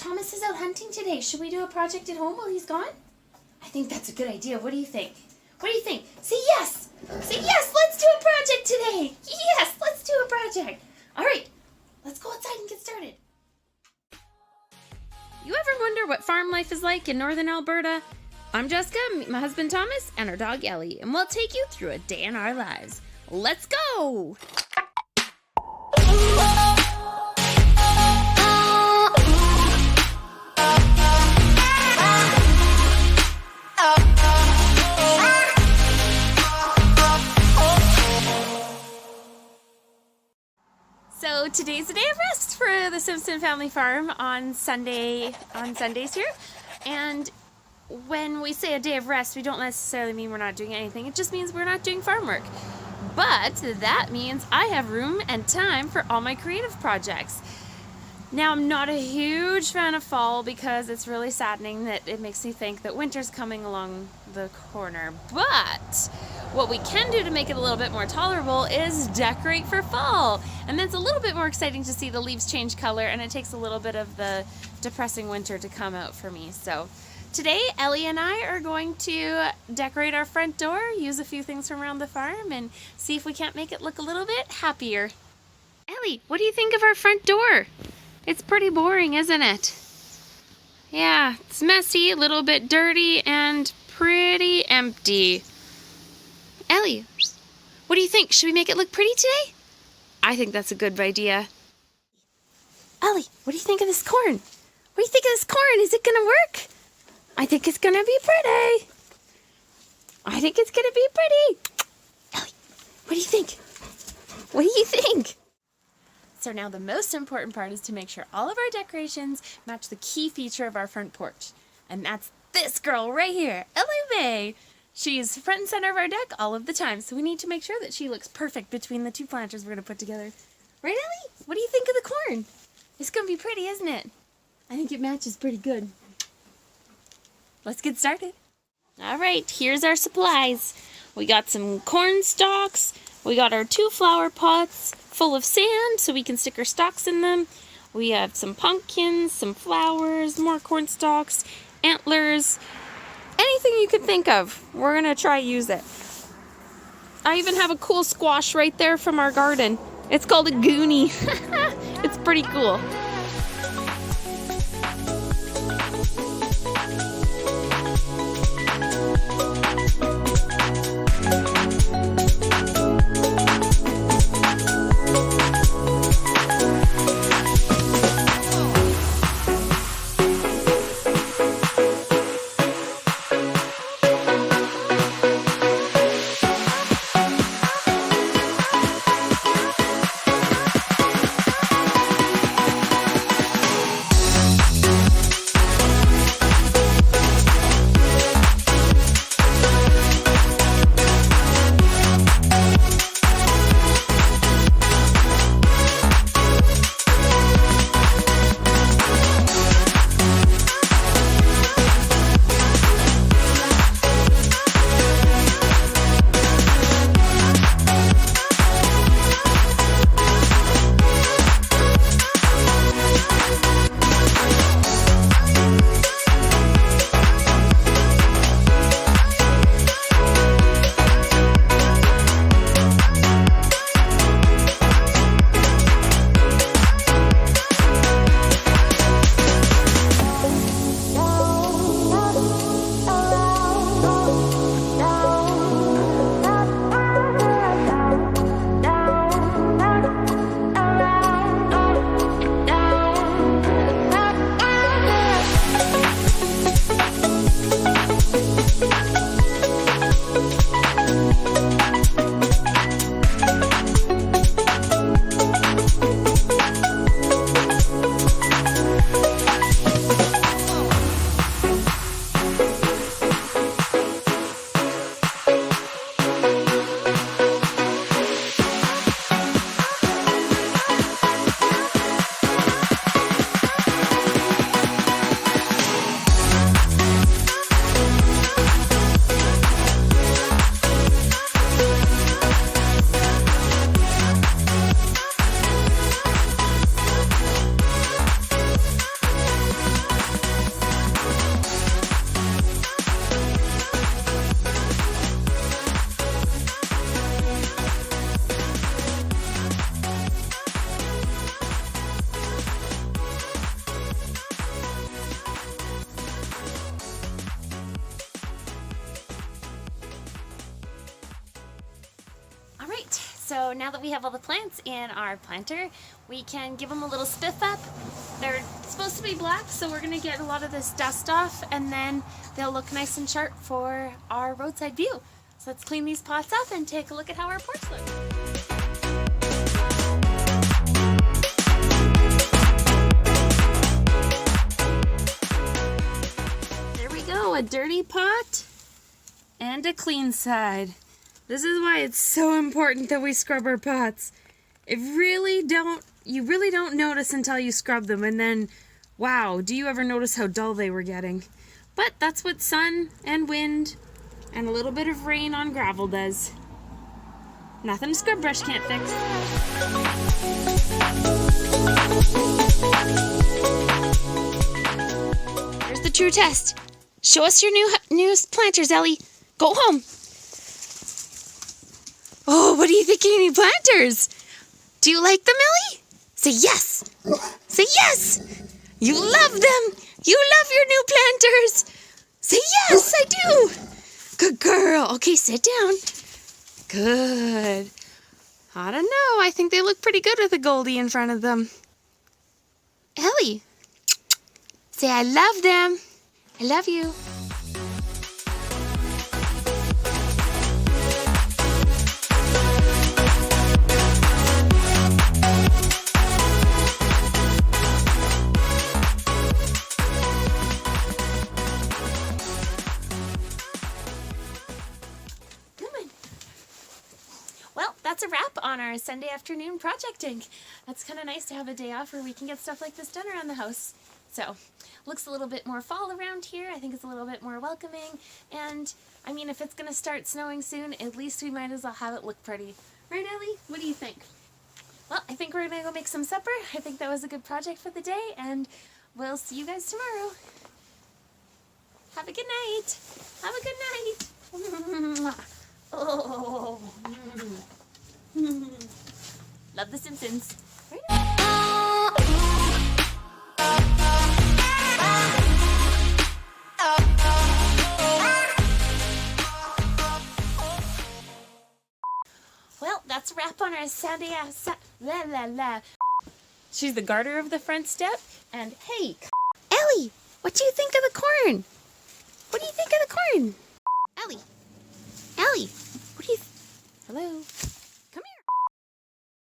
Thomas is out hunting today. Should we do a project at home while he's gone? I think that's a good idea. What do you think? What do you think? Say yes! Say yes! Let's do a project today! Yes! Let's do a project! Alright, let's go outside and get started. You ever wonder what farm life is like in northern Alberta? I'm Jessica, my husband Thomas, and our dog Ellie, and we'll take you through a day in our lives. Let's go! So today's a day of rest for the Simpson family farm on Sundays here. And when we say a day of rest, we don't necessarily mean we're not doing anything. It just means we're not doing farm work. But that means I have room and time for all my creative projects. Now, I'm not a huge fan of fall because it's really saddening that it makes me think that winter's coming along the corner. But what we can do to make it a little bit more tolerable is decorate for fall. And that's a little bit more exciting to see the leaves change color, and it takes a little bit of the depressing winter to come out for me. So today, Ellie and I are going to decorate our front door, use a few things from around the farm, and see if we can't make it look a little bit happier. Ellie, what do you think of our front door? It's pretty boring, isn't it? Yeah, it's messy, a little bit dirty, and pretty empty. Ellie, what do you think? Should we make it look pretty today? I think that's a good idea. Ellie, what do you think of this corn? What do you think of this corn? Is it gonna work? I think it's gonna be pretty. I think it's gonna be pretty. Ellie, what do you think? What do you think? So now the most important part is to make sure all of our decorations match the key feature of our front porch. And that's this girl right here, Ellie Mae. She's front and center of our deck all of the time, so we need to make sure that she looks perfect between the two planters we're going to put together. Right, Ellie? What do you think of the corn? It's going to be pretty, isn't it? I think it matches pretty good. Let's get started. All right, here's our supplies. We got some corn stalks. We got our 2 flower pots full of sand so we can stick our stalks in them. We have some pumpkins, some flowers, more corn stalks, antlers, anything you could think of. We're gonna try use it. I even have a cool squash right there from our garden. It's called a goonie. It's pretty cool. So now that we have all the plants in our planter, we can give them a little spiff up. They're supposed to be black, so we're gonna get a lot of this dust off, and then they'll look nice and sharp for our roadside view. So let's clean these pots up and take a look at how our porch looks. There we go, a dirty pot and a clean side. This is why it's so important that we scrub our pots. You really don't notice until you scrub them, and then, wow, do you ever notice how dull they were getting? But that's what sun and wind and a little bit of rain on gravel does. Nothing a scrub brush can't fix. Here's the true test. Show us your new planters, Ellie. Go home. Oh, what do you think of your new planters? Do you like them, Ellie? Say yes. Say yes. You love them. You love your new planters. Say yes, I do. Good girl. Okay, sit down. Good. I don't know. I think they look pretty good with a Goldie in front of them. Ellie, say I love them. I love you. Well, that's a wrap on our Sunday afternoon projecting. That's kind of nice to have a day off where we can get stuff like this done around the house. So, looks a little bit more fall around here. I think it's a little bit more welcoming. And, I mean, if it's going to start snowing soon, at least we might as well have it look pretty. Right, Ellie? What do you think? Well, I think we're going to go make some supper. I think that was a good project for the day, and we'll see you guys tomorrow. Have a good night. Have a good night. Oh. Love The Simpsons. Well, that's a wrap on our Sunday. La la la. She's the garter of the front step. And hey, Ellie, what do you think of the corn? What do you think of the corn? Ellie.